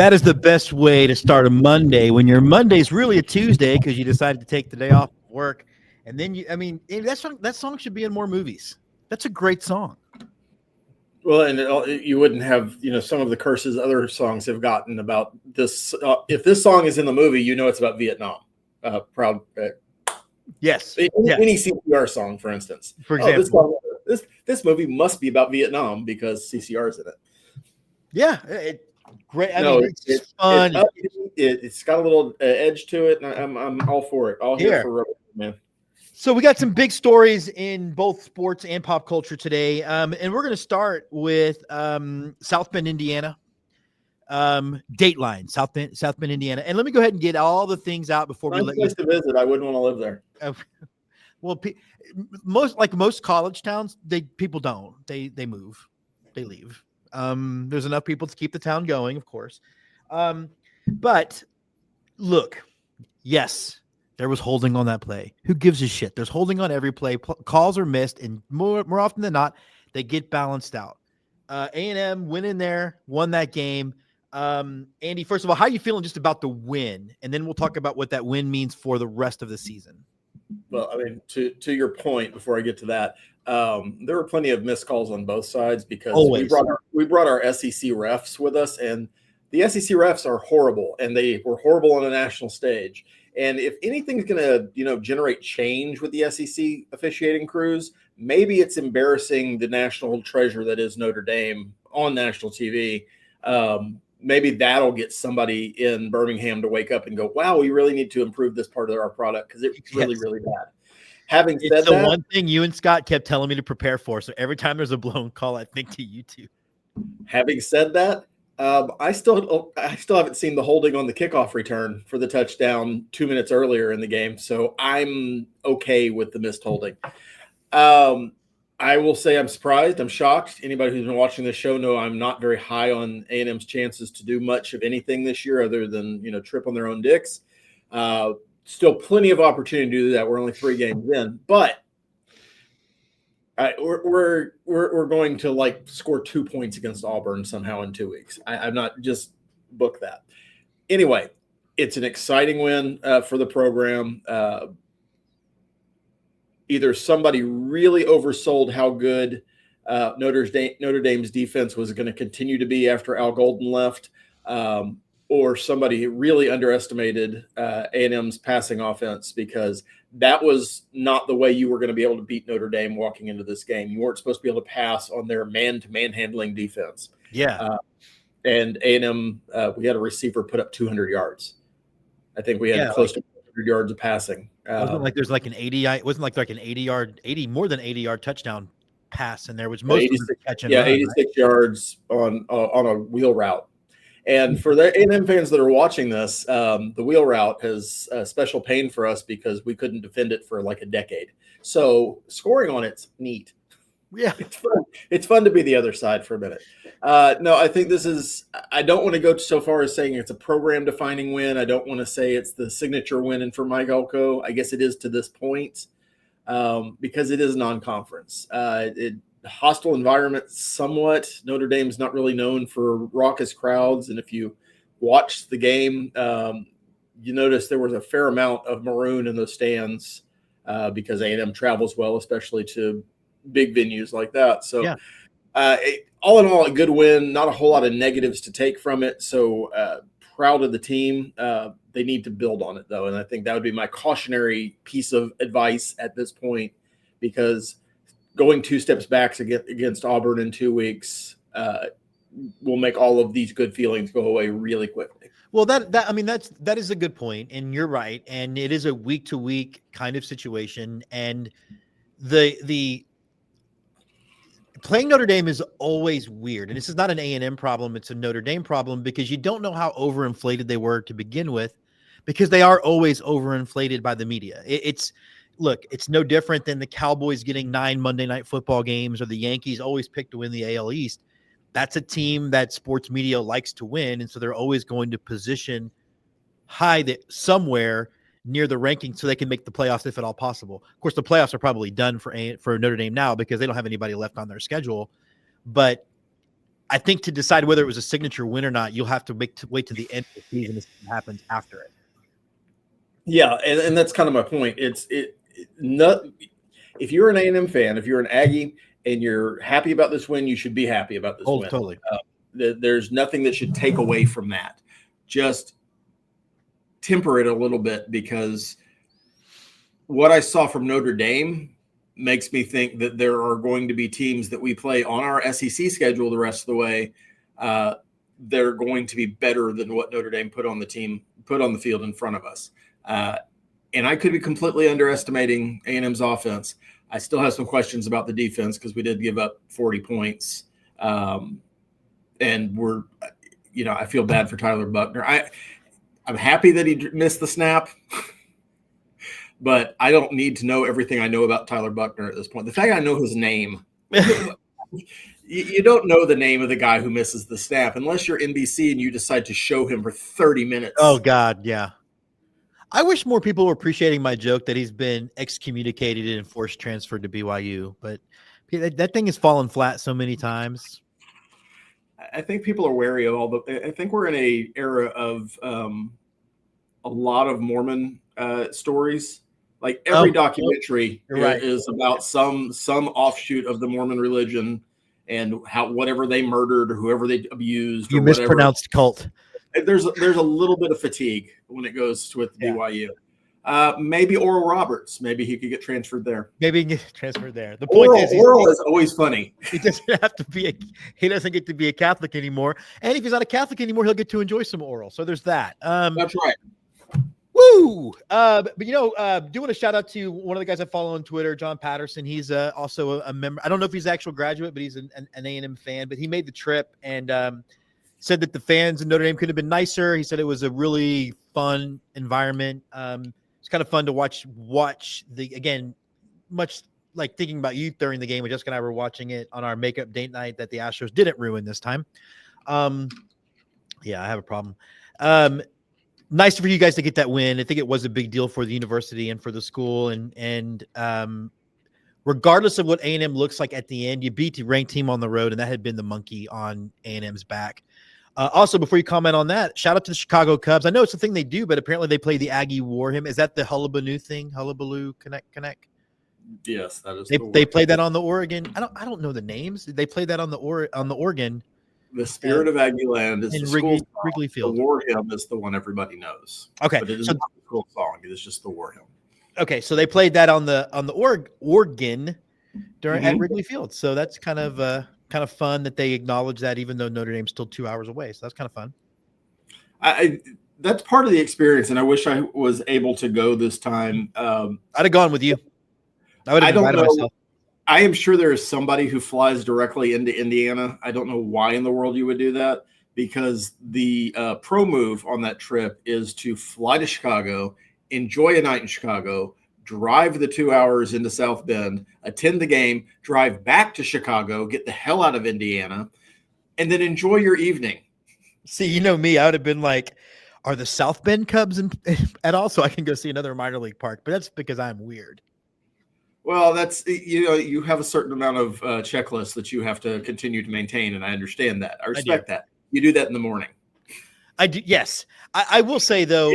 That is the best way to start a Monday when your Monday's really a Tuesday because you decided to take the day off of work. And then that song should be in more movies. That's a great song. Well, and you wouldn't have, some of the curses other songs have gotten about this. If this song is in the movie, it's about Vietnam. Proud. Yes. Any CCR song, for instance. For example. This movie must be about Vietnam because CCR is in it. Yeah. Great. It's fun. It's got a little edge to it, and I'm all for it. All here for it, man. So we got some big stories in both sports and pop culture today, and we're going to start with South Bend, Indiana. Dateline, South Bend, Indiana. And let me go ahead and get all the things out before we let you to visit. I wouldn't want to live there. Well, most college towns, people don't. They move, they leave. There's enough people to keep the town going, of course. But look, yes, there was holding on that play. Who gives a shit? There's holding on every play. Calls are missed, and more often than not, they get balanced out. A&M went in there, won that game. Andy, first of all, how are you feeling just about the win? And then we'll talk about what that win means for the rest of the season. Well, to your point, before I get to that, there were plenty of missed calls on both sides because we brought our SEC refs with us, and the SEC refs are horrible, and they were horrible on a national stage. And if anything's going to, generate change with the SEC officiating crews, maybe it's embarrassing the national treasure that is Notre Dame on national TV. Maybe that'll get somebody in Birmingham to wake up and go, wow, we really need to improve this part of our product because it's really, really bad. Having said that, one thing you and Scott kept telling me to prepare for. So every time there's a blown call, I think to you two. Having said that, I still haven't seen the holding on the kickoff return for the touchdown 2 minutes earlier in the game. So I'm okay with the missed holding. I will say I'm surprised. I'm shocked. Anybody who's been watching this show know I'm not very high on A&M's chances to do much of anything this year other than, trip on their own dicks. Still plenty of opportunity to do that. We're only 3 games in, but we're going to score 2 points against Auburn somehow in 2 weeks. I'm not just book that. Anyway, it's an exciting win for the program. Either somebody really oversold how good Notre Dame's defense was going to continue to be after Al Golden left, or somebody really underestimated A&M's passing offense because that was not the way you were going to be able to beat Notre Dame walking into this game. You weren't supposed to be able to pass on their man-to-man handling defense. Yeah. And A&M, we had a receiver put up 200 yards. I think we had close to 200 yards of passing. Wasn't like there's like an 80. It wasn't like an more than 80-yard touchdown pass in there, which most 86, of them catch and run, 86 right? yards on a wheel route. And for the A&M fans that are watching this, the wheel route has special pain for us because we couldn't defend it for like a decade. So scoring on it's neat. Yeah, it's fun. It's fun to be the other side for a minute. No, I think this is – I don't want to go so far as saying it's a program-defining win. I don't want to say it's the signature win for Mike Elko. I guess it is to this point because it is non-conference. Hostile environment somewhat. Notre Dame's not really known for raucous crowds. And if you watched the game, you notice there was a fair amount of maroon in the stands because A&M travels well, especially to big venues like that. So all in all, a good win. Not a whole lot of negatives to take from it. So proud of the team. They need to build on it, though. And I think that would be my cautionary piece of advice at this point because going 2 steps back against Auburn in 2 weeks will make all of these good feelings go away really quickly. Well, that is a good point, and you're right. And it is a week-to-week kind of situation. And the playing Notre Dame is always weird. And this is not an A&M problem. It's a Notre Dame problem because you don't know how overinflated they were to begin with because they are always overinflated by the media. Look, it's no different than the Cowboys getting 9 Monday Night Football games or the Yankees always pick to win the AL East. That's a team that sports media likes to win, and so they're always going to position high somewhere near the ranking so they can make the playoffs if at all possible. Of course, the playoffs are probably done for Notre Dame now because they don't have anybody left on their schedule. But I think to decide whether it was a signature win or not, you'll have to wait to the end of the season to see what happens after it. Yeah, and that's kind of my point. If you're an A&M fan, if you're an Aggie and you're happy about this win, you should be happy about this win. Totally. There's nothing that should take away from that. Just temper it a little bit, because what I saw from Notre Dame makes me think that there are going to be teams that we play on our SEC schedule the rest of the way. They're going to be better than what Notre Dame put on the field in front of us. And I could be completely underestimating A&M's offense. I still have some questions about the defense because we did give up 40 points. And I feel bad for Tyler Buckner. I'm happy that he missed the snap, but I don't need to know everything I know about Tyler Buckner at this point. The fact I know his name, you don't know the name of the guy who misses the snap unless you're NBC and you decide to show him for 30 minutes. Oh, God, yeah. I wish more people were appreciating my joke that he's been excommunicated and forced transferred to BYU, but that thing has fallen flat so many times. I think people are wary of I think we're in a era of a lot of Mormon stories. Like every documentary is about some offshoot of the Mormon religion and whatever they murdered or whoever they abused. You mispronounced cult. There's a little bit of fatigue when it goes with BYU. Maybe Oral Roberts. Maybe he could get transferred there. Maybe he can get transferred there. The point is, Oral is always funny. He doesn't have to be. He doesn't get to be a Catholic anymore. And if he's not a Catholic anymore, he'll get to enjoy some Oral. So there's that. That's right. Woo! But do want to shout out to one of the guys I follow on Twitter, John Patterson. He's also a member. I don't know if he's an actual graduate, but he's an A&M fan. But he made the trip and said that the fans in Notre Dame could have been nicer. He said it was a really fun environment. It's kind of fun to watch much like thinking about you during the game. When Jessica and I were watching it on our makeup date night that the Astros didn't ruin this time. Yeah, I have a problem. Nice for you guys to get that win. I think it was a big deal for the university and for the school. And regardless of what A&M looks like at the end, you beat the ranked team on the road, and that had been the monkey on A&M's back. Also, before you comment on that, shout out to the Chicago Cubs. I know it's a thing they do, but apparently they play the Aggie War Hymn. Is that the Hullabaloo thing? Hullabaloo Connect? Yes, that is. They played that on the Oregon. I don't know the names. They played that on the Oregon. The Spirit of Aggie Land is the Wrigley Field. The War Hymn is the one everybody knows. Okay, but it is not the school song. It is just the War Hymn. Okay, so they played that on the Oregon during at Wrigley Field. So that's kind of fun that they acknowledge that, even though Notre Dame's still 2 hours away. So that's kind of fun. That's part of the experience, and I wish I was able to go this time. I'd have gone with you. I would have invited myself. I am sure there is somebody who flies directly into Indiana. I don't know why in the world you would do that, because the pro move on that trip is to fly to Chicago, enjoy a night in Chicago, drive the 2 hours into South Bend, attend the game, drive back to Chicago, get the hell out of Indiana, and then enjoy your evening. See, you know me, I would have been like, are the South Bend Cubs at all? So I can go see another minor league park, but that's because I'm weird. Well, that's, you have a certain amount of checklists that you have to continue to maintain, and I understand that. I respect that. You do that in the morning. I do. Yes. I will say, though,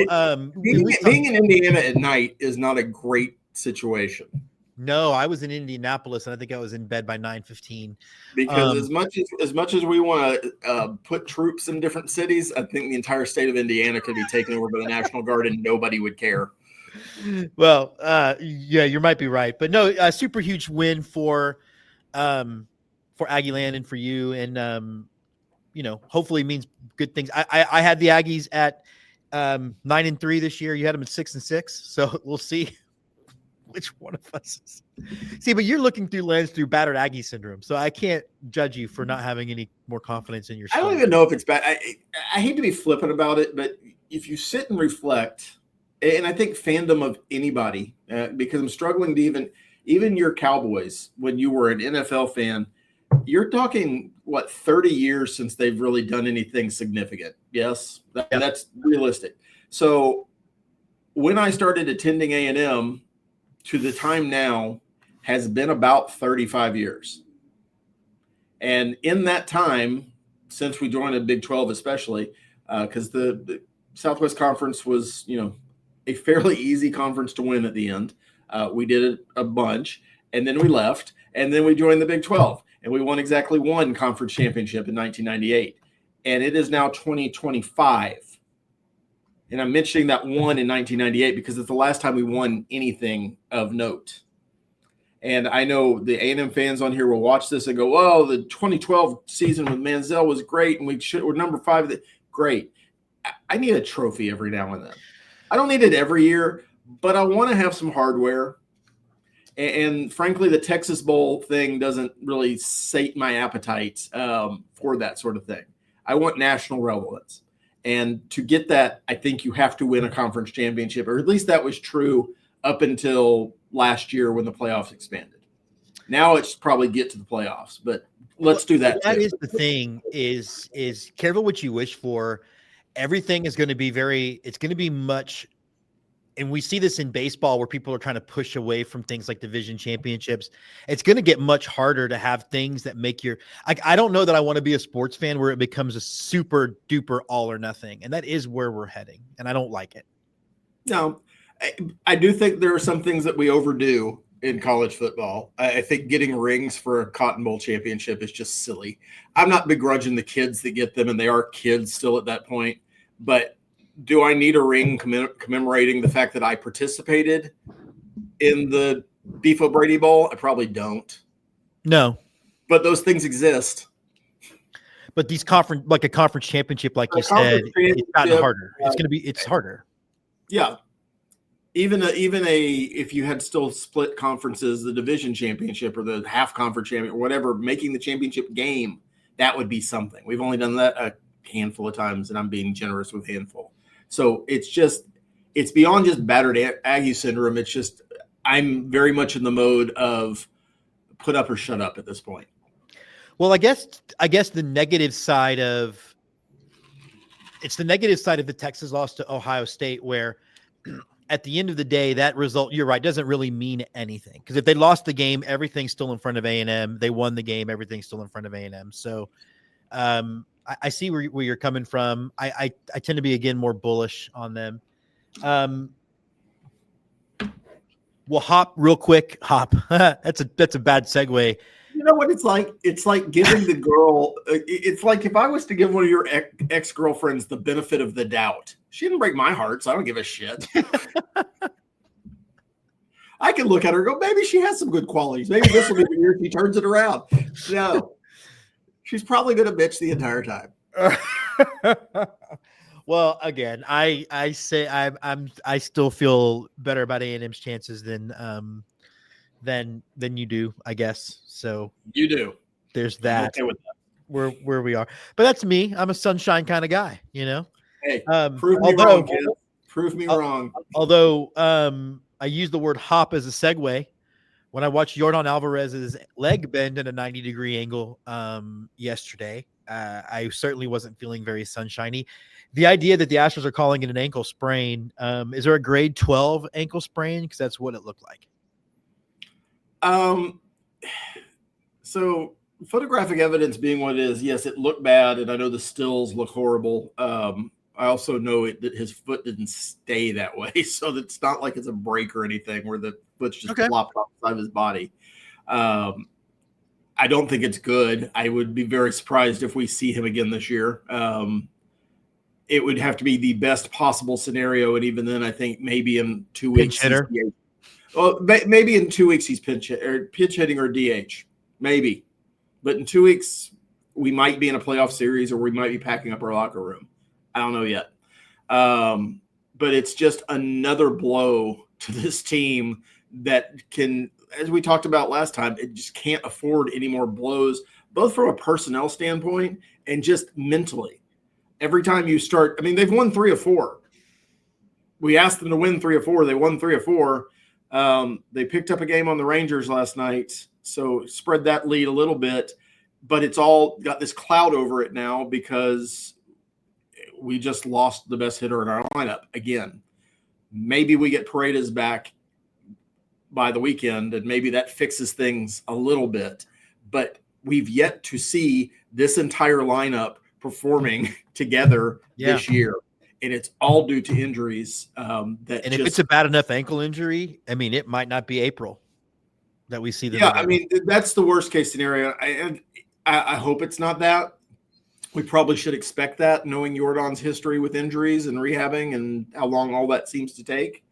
being in Indiana at night is not a great situation. No, I was in Indianapolis, and I think I was in bed by 9:15. Because as much as we want to put troops in different cities, I think the entire state of Indiana could be taken over by the National Guard, and nobody would care. Well, yeah, you might be right, but no, a super huge win for Aggie Land and for you, and hopefully means good things. I had the Aggies at 9-3 this year. You had them at 6-6, so we'll see which one of us is. See, but you're looking through lens through battered Aggie syndrome, so I can't judge you for not having any more confidence in your. I don't even know if it's bad. I hate to be flippant about it, but if you sit and reflect. And I think fandom of anybody, because I'm struggling to even your Cowboys, when you were an NFL fan, you're talking, 30 years since they've really done anything significant. Yes, that's realistic. So when I started attending A&M to the time now has been about 35 years. And in that time, since we joined the Big 12, especially because the Southwest Conference was, a fairly easy conference to win at the end. We did it a bunch, and then we left, and then we joined the Big 12, and we won exactly one conference championship in 1998. And it is now 2025. And I'm mentioning that one in 1998 because it's the last time we won anything of note. And I know the A&M fans on here will watch this and go, "Oh, the 2012 season with Manziel was great, and we're number 5." Great. I need a trophy every now and then. I don't need it every year, but I want to have some hardware. And frankly, the Texas Bowl thing doesn't really sate my appetite for that sort of thing. I want national relevance. And to get that, I think you have to win a conference championship, or at least that was true up until last year when the playoffs expanded. Now it's probably get to the playoffs, but let's do that. That is the thing is careful what you wish for. Everything is going to be it's going to be much. And we see this in baseball where people are trying to push away from things like division championships. It's going to get much harder to have things that make I don't know that I want to be a sports fan where it becomes a super duper all or nothing. And that is where we're heading. And I don't like it. No, I do think there are some things that we overdo in college football. I think getting rings for a Cotton Bowl championship is just silly. I'm not begrudging the kids that get them, and they are kids still at that point. But do I need a ring commemorating the fact that I participated in the Beef O'Brady Bowl? I probably don't. No. But those things exist. But these a conference championship, like you said, it's gotten harder. It's harder. Yeah. Even if you had still split conferences, the division championship or the half conference championship or whatever, making the championship game, that would be something. We've only done that a handful of times, and I'm being generous with handful. So it's beyond just battered Aggie syndrome. It's just, I'm very much in the mode of put up or shut up at this point. Well, I guess the negative side of the Texas loss to Ohio State, where at the end of the day, that result, you're right, doesn't really mean anything. Because if they lost the game, everything's still in front of A&M. They won the game, everything's still in front of A&M. So I see where you're coming from. I tend to be, again, more bullish on them. We'll hop real quick. That's a bad segue. You know what it's like? It's like giving the girl – it's like if I was to give one of your ex-girlfriends the benefit of the doubt. She didn't break my heart, so I don't give a shit. I can look at her and go, maybe she has some good qualities. Maybe this will be the year she turns it around. No. She's probably going to bitch the entire time. Well, again, I say I still feel better about A&M's chances than you do, I guess. So you do. There's that. I'm okay with that. Where we are, but that's me. I'm a sunshine kind of guy, you know. Hey, prove me wrong, kid. Prove me wrong. Although I use the word hop as a segue. When I watched Yordan Alvarez's leg bend at a 90-degree angle yesterday, I certainly wasn't feeling very sunshiny. The idea that the Astros are calling it an ankle sprain, is there a grade 12 ankle sprain? Because that's what it looked like. So photographic evidence being what it is, yes, it looked bad, and I know the stills look horrible. I also know that his foot didn't stay that way, so it's not like it's a break or anything where the foot's just flopped off the side of his body. I don't think it's good. I would be very surprised if we see him again this year. It would have to be the best possible scenario, and even then, I think maybe in 2 weeks. Well, maybe in 2 weeks he's pitch hitting or DH, maybe. But in 2 weeks, we might be in a playoff series, or we might be packing up our locker room. I don't know yet. But it's just another blow to this team that can, as we talked about last time, it just can't afford any more blows, both from a personnel standpoint and just mentally. Every time you start, I mean, they've won 3 of 4. We asked them to win 3 of 4. They won 3 of 4. They picked up a game on the Rangers last night, so spread that lead a little bit. But it's all got this cloud over it now because we just lost the best hitter in our lineup again. Maybe we get Paredes back by the weekend, and maybe that fixes things a little bit. But we've yet to see this entire lineup performing together this year. And it's all due to injuries. And if it's a bad enough ankle injury, I mean, it might not be April that we see them. Yeah, I mean, that's the worst case scenario. I hope it's not that. We probably should expect that, knowing Yordan's history with injuries and rehabbing and how long all that seems to take.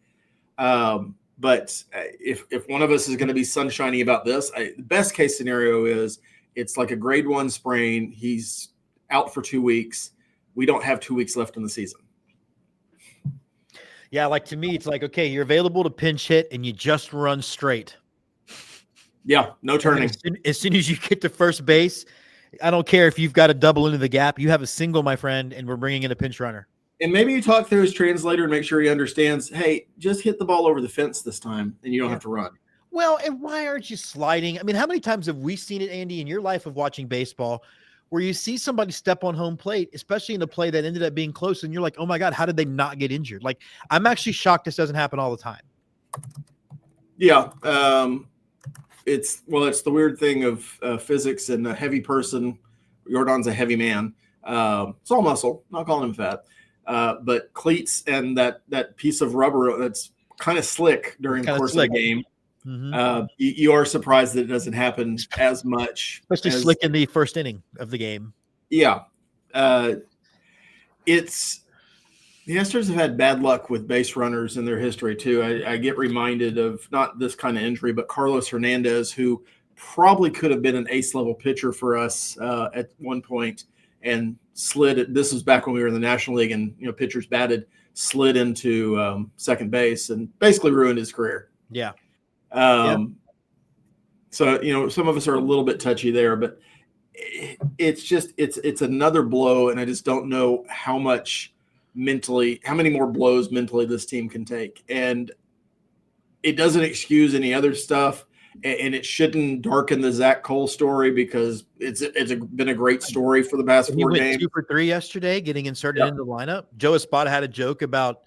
But if one of us is going to be sunshiny about this, the best case scenario is it's like a grade 1 sprain. He's out for 2 weeks. We don't have 2 weeks left in the season. Yeah, like to me, it's like, okay, you're available to pinch hit and you just run straight. Yeah, no turning. As soon as you get to first base, I don't care if you've got to double into the gap. You have a single, my friend, and we're bringing in a pinch runner. And maybe you talk through his translator and make sure he understands, hey, just hit the ball over the fence this time and you don't have to run. Well, and why aren't you sliding? I mean, how many times have we seen it, Andy, in your life of watching baseball, where you see somebody step on home plate, especially in a play that ended up being close, and you're like, oh my God, how did they not get injured? Like, I'm actually shocked this doesn't happen all the time. Yeah. It's the weird thing of physics and a heavy person. Yordan's a heavy man. It's all muscle, not calling him fat. But cleats and that piece of rubber that's kind of slick during the course of the game. Mm-hmm. You are surprised that it doesn't happen as much. Especially slick in the first inning of the game. Yeah. The Astros have had bad luck with base runners in their history, too. I get reminded of not this kind of injury, but Carlos Hernandez, who probably could have been an ace-level pitcher for us at one point and slid. This was back when we were in the National League and, pitchers batted, slid into second base and basically ruined his career. Yeah. So, some of us are a little bit touchy there, but it's another blow, and I just don't know how many more blows mentally this team can take. And it doesn't excuse any other stuff, and it shouldn't darken the Zach Cole story because it's been a great story for the past 4 games. He went 2 for 3 yesterday, getting inserted into the lineup. Joe Espada had a joke about,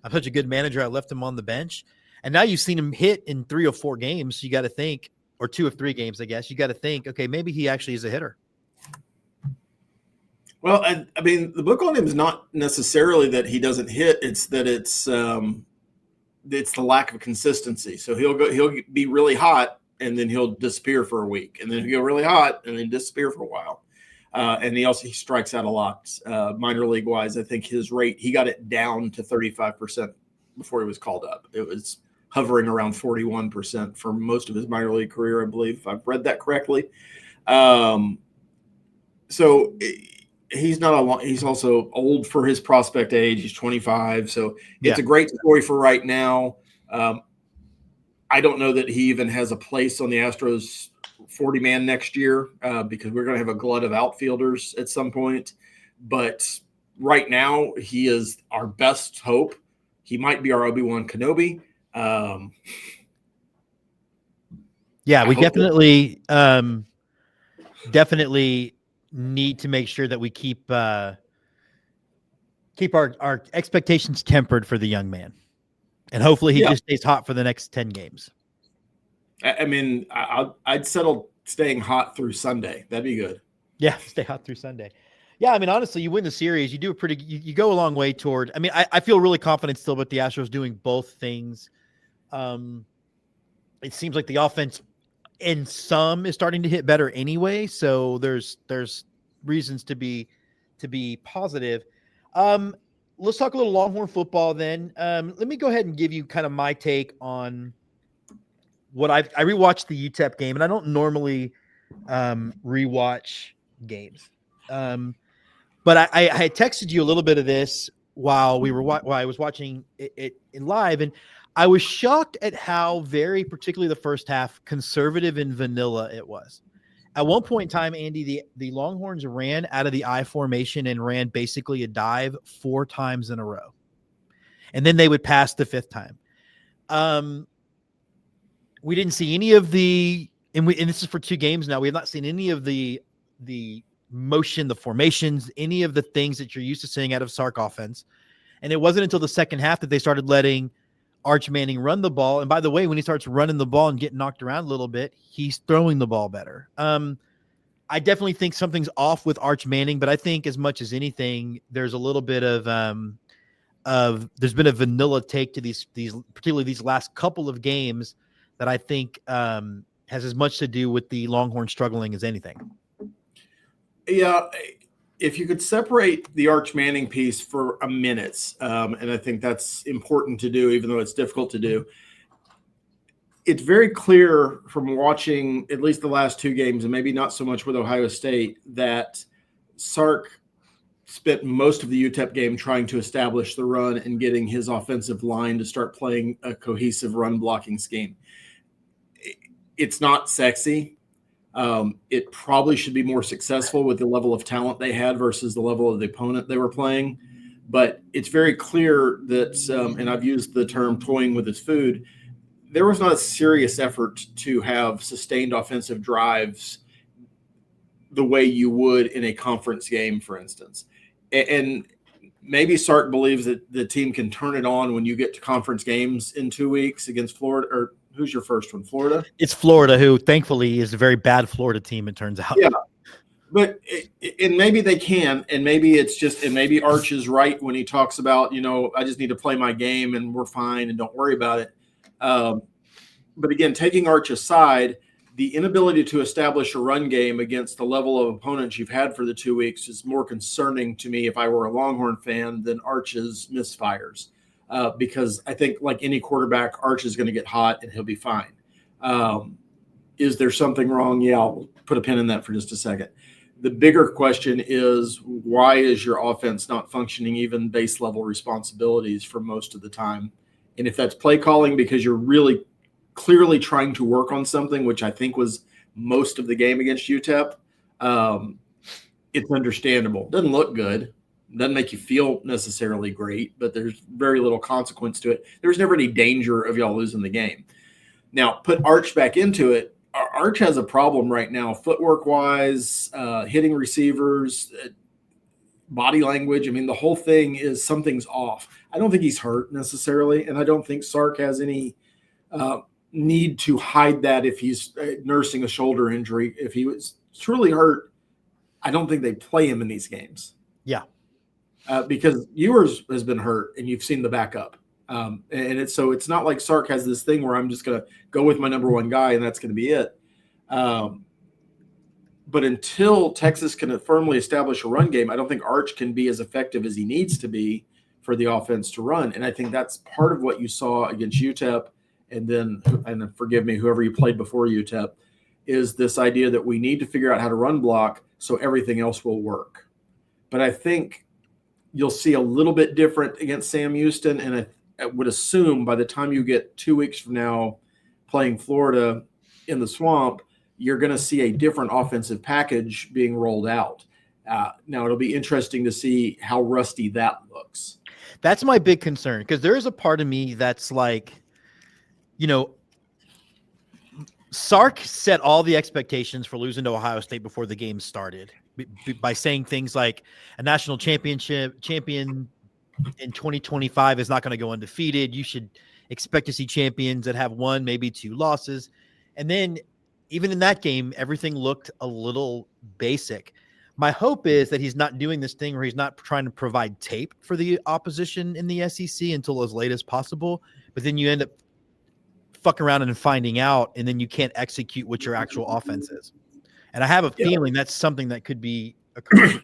I'm such a good manager, I left him on the bench. And now you've seen him hit in 3 or 4 games. So you got to think, or 2 of 3 games, I guess. You got to think, okay, maybe he actually is a hitter. Well, I mean, the book on him is not necessarily that he doesn't hit. It's that it's the lack of consistency. So he'll be really hot and then he'll disappear for a week, and then he'll go really hot and then disappear for a while. And he strikes out a lot, minor league wise. I think his rate, he got it down to 35% before he was called up. It was hovering around 41% for most of his minor league career, I believe, if I've read that correctly. So he's he's also old for his prospect age. He's 25. So it's a great story for right now. I don't know that he even has a place on the Astros 40-man next year because we're going to have a glut of outfielders at some point. But right now, he is our best hope. He might be our Obi-Wan Kenobi. We definitely need to make sure that we keep our expectations tempered for the young man, and hopefully he just stays hot for the next 10 games. I mean, I'd settle staying hot through Sunday. That'd be good. Yeah, stay hot through Sunday. Yeah, I mean, honestly, you win the series, you do you go a long way toward. I mean, I feel really confident still with the Astros doing both things. It seems like the offense in some is starting to hit better anyway, so there's reasons to be positive. Let's talk a little Longhorn football then. Let me go ahead and give you kind of my take on what I rewatched the UTEP game, and I don't normally rewatch games. But I had texted you a little bit of this while I was watching it in live, and I was shocked at how very, particularly the first half, conservative and vanilla it was. At one point in time, Andy, the Longhorns ran out of the I formation and ran basically a dive 4 times in a row, and then they would pass the 5th time. We didn't see any of the, and this is for 2 games now. We have not seen any of the motion, the formations, any of the things that you're used to seeing out of Sark offense. And it wasn't until the second half that they started letting Arch Manning run the ball. And by the way, when he starts running the ball and getting knocked around a little bit, he's throwing the ball better. I definitely think something's off with Arch Manning, but I think as much as anything, there's a little bit of there's been a vanilla take to these particularly these last couple of games that I think has as much to do with the Longhorn struggling as anything. Yeah, if you could separate the Arch Manning piece for a minute, and I think that's important to do, even though it's difficult to do. It's very clear from watching at least the last two games, and maybe not so much with Ohio State, that Sark spent most of the UTEP game trying to establish the run and getting his offensive line to start playing a cohesive run blocking scheme. It's not sexy. It probably should be more successful with the level of talent they had versus the level of the opponent they were playing. But it's very clear that, and I've used the term toying with his food, there was not a serious effort to have sustained offensive drives the way you would in a conference game, for instance. And maybe Sark believes that the team can turn it on when you get to conference games in 2 weeks against Florida. Or who's your first one, Florida? It's Florida, who thankfully is a very bad Florida team, it turns out. Yeah. But and maybe they can, and maybe it's just, and maybe Arch is right when he talks about, I just need to play my game and we're fine and don't worry about it. But again, taking Arch aside, the inability to establish a run game against the level of opponents you've had for the 2 weeks is more concerning to me if I were a Longhorn fan than Arch's misfires. Because I think, like any quarterback, Arch is going to get hot and he'll be fine. Is there something wrong? Yeah, I'll put a pin in that for just a second. The bigger question is, why is your offense not functioning even base level responsibilities for most of the time? And if that's play calling because you're really clearly trying to work on something, which I think was most of the game against UTEP, it's understandable. Doesn't look good. Doesn't make you feel necessarily great, but there's very little consequence to it. There's never any danger of y'all losing the game. Now, put Arch back into it. Arch has a problem right now, footwork-wise, hitting receivers, body language. I mean, the whole thing is something's off. I don't think he's hurt necessarily, and I don't think Sark has any need to hide that if he's nursing a shoulder injury. If he was truly hurt, I don't think they play him in these games. Yeah. Because Ewers has been hurt, and you've seen the backup. And it's not like Sark has this thing where I'm just going to go with my number one guy and that's going to be it. But until Texas can firmly establish a run game, I don't think Arch can be as effective as he needs to be for the offense to run. And I think that's part of what you saw against UTEP. And then, and forgive me, whoever you played before UTEP, is this idea that we need to figure out how to run block so everything else will work. But I think you'll see a little bit different against Sam Houston, and I would assume by the time you get 2 weeks from now playing Florida in the swamp, you're going to see a different offensive package being rolled out. Now, it'll be interesting to see how rusty that looks. That's my big concern, because there is a part of me that's like, Sark set all the expectations for losing to Ohio State before the game started by saying things like a national champion in 2025 is not going to go undefeated. You should expect to see champions that have one, maybe two losses. And then even in that game, everything looked a little basic. My hope is that he's not doing this thing where he's not trying to provide tape for the opposition in the SEC until as late as possible, but then you end up fucking around and finding out, and then you can't execute what your actual offense is. And I have a feeling that's something that could be occurring.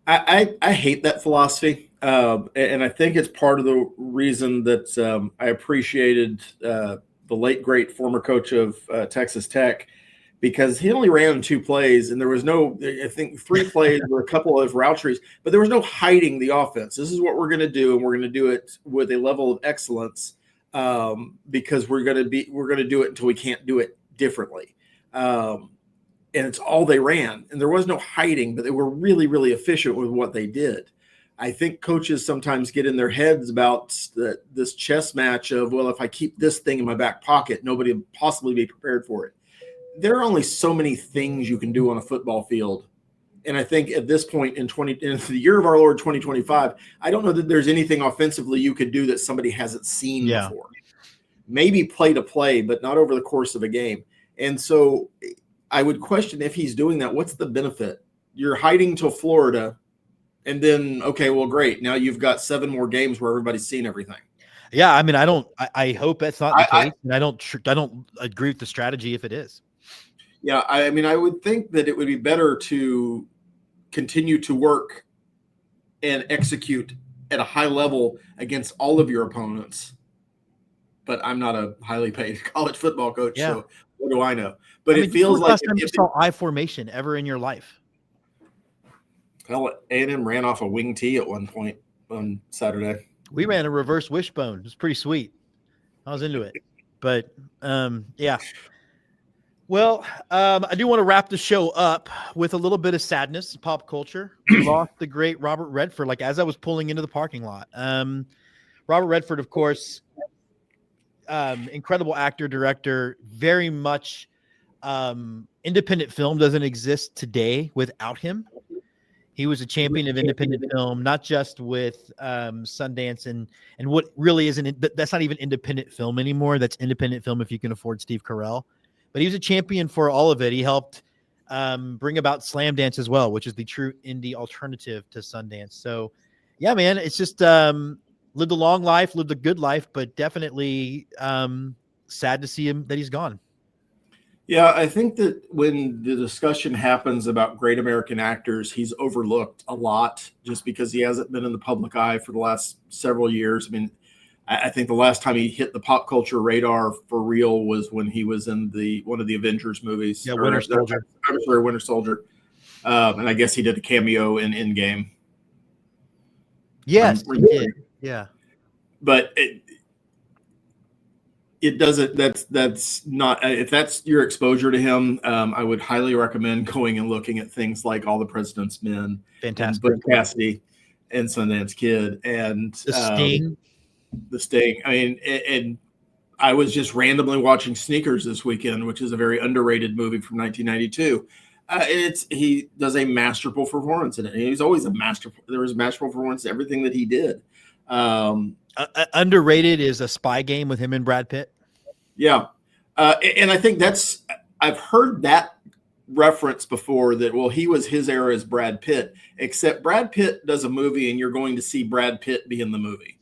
I hate that philosophy. And I think it's part of the reason that I appreciated the late, great former coach of Texas Tech, because he only ran 2 plays, and there was no, I think 3 plays were a couple of route trees, but there was no hiding the offense. This is what we're going to do, and we're going to do it with a level of excellence because we're going to do it until we can't do it differently. And it's all they ran, and there was no hiding, but they were really, really efficient with what they did. I think coaches sometimes get in their heads about this chess match of, well, if I keep this thing in my back pocket, nobody will possibly be prepared for it. There are only so many things you can do on a football field. And I think at this point in the year of our Lord 2025, I don't know that there's anything offensively you could do that somebody hasn't seen before. Maybe play to play, but not over the course of a game. And so I would question if he's doing that. What's the benefit? You're hiding till Florida, and then okay, well, great. Now you've got 7 more games where everybody's seen everything. Yeah, I mean, I hope that's not the I case, and I don't agree with the strategy if it is. Yeah, I mean, I would think that it would be better to continue to work and execute at a high level against all of your opponents. But I'm not a highly paid college football coach, Yeah. so what do I know? But I it mean, feels when was the like last time you saw I formation ever in your life? well, A&M ran off a wing tee at one point on Saturday. We ran a reverse wishbone. It was pretty sweet. I was into it. But yeah. Well, I do want to wrap the show up with a little bit of sadness, pop culture. We lost the great Robert Redford, like as I was pulling into the parking lot. Robert Redford, of course, incredible actor, director, very much independent film doesn't exist today without him. He was a champion of independent film, not just with Sundance and what really isn't, that's not even independent film anymore. That's independent film if you can afford Steve Carell. But he was a champion for all of it. He helped bring about Slam Dance as well, which is the true indie alternative to Sundance. So, yeah, man, it's just lived a long life, lived a good life, but definitely sad to see him that he's gone. Yeah, I think that when the discussion happens about great American actors, he's overlooked a lot just because he hasn't been in the public eye for the last several years. I mean, I think the last time he hit the pop culture radar for real was when he was in one of the Avengers movies. Yeah, Winter Soldier. I'm sorry, Winter Soldier. And I guess he did a cameo in Endgame. Yes, he did. Yeah. But it doesn't, that's not, if that's your exposure to him, I would highly recommend going and looking at things like All the President's Men, Fantastic. and Butch Cassidy and Sundance Kid and The Sting. I mean, and I was just randomly watching Sneakers this weekend, which is a very underrated movie from 1992. He does a masterful performance in it. He's always there was a masterful performance in everything that he did. Underrated is A Spy Game with him and Brad Pitt. Yeah. And I think I've heard that reference before that, well, he was his era as Brad Pitt, except Brad Pitt does a movie and you're going to see Brad Pitt be in the movie.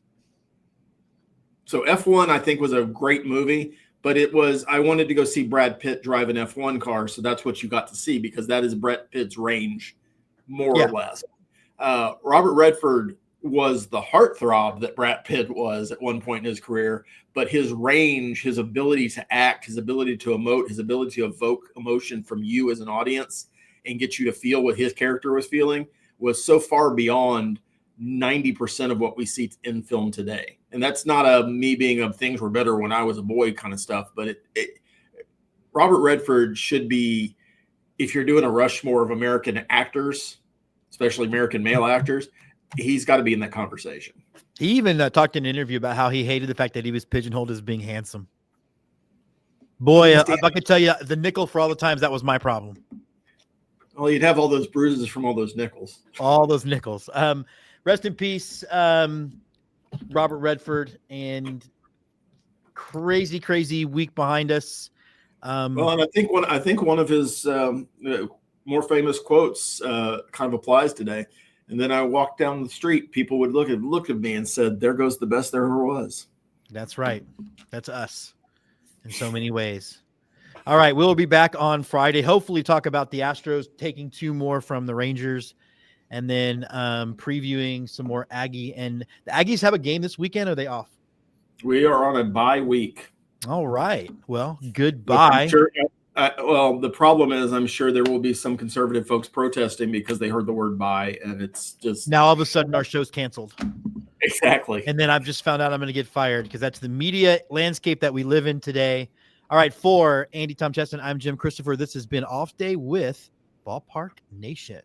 So F1, I think, was a great movie, but I wanted to go see Brad Pitt drive an F1 car. So that's what you got to see because that is Brad Pitt's range, more or less. Robert Redford was the heartthrob that Brad Pitt was at one point in his career, but his range, his ability to act, his ability to emote, his ability to evoke emotion from you as an audience and get you to feel what his character was feeling was so far beyond 90% of what we see in film today. And that's not me being of things were better when I was a boy kind of stuff, but Robert Redford should be, if you're doing a Rushmore of American actors, especially American male actors, he's got to be in that conversation. He even talked in an interview about how he hated the fact that he was pigeonholed as being handsome. Boy, I could tell you the nickel for all the times that was my problem. Well, you'd have all those bruises from all those nickels. All those nickels. Rest in peace, Robert Redford, and crazy, crazy week behind us. Well, and I think one of his more famous quotes kind of applies today. And then I walked down the street, people would look at me and said, "There goes the best there ever was." That's right. That's us in so many ways. All right, we'll be back on Friday. Hopefully talk about the Astros taking 2 more from the Rangers and then previewing some more Aggie. And the Aggies have a game this weekend, or are they off? We are on a bye week. All right. Well, goodbye. Well, the problem is I'm sure there will be some conservative folks protesting because they heard the word bye, and it's just now all of a sudden our show's canceled. Exactly. And then I've just found out I'm going to get fired because that's the media landscape that we live in today. All right, for Andy, Tom Cheston, I'm Jim Christopher. This has been Off Day with Ballpark Nation.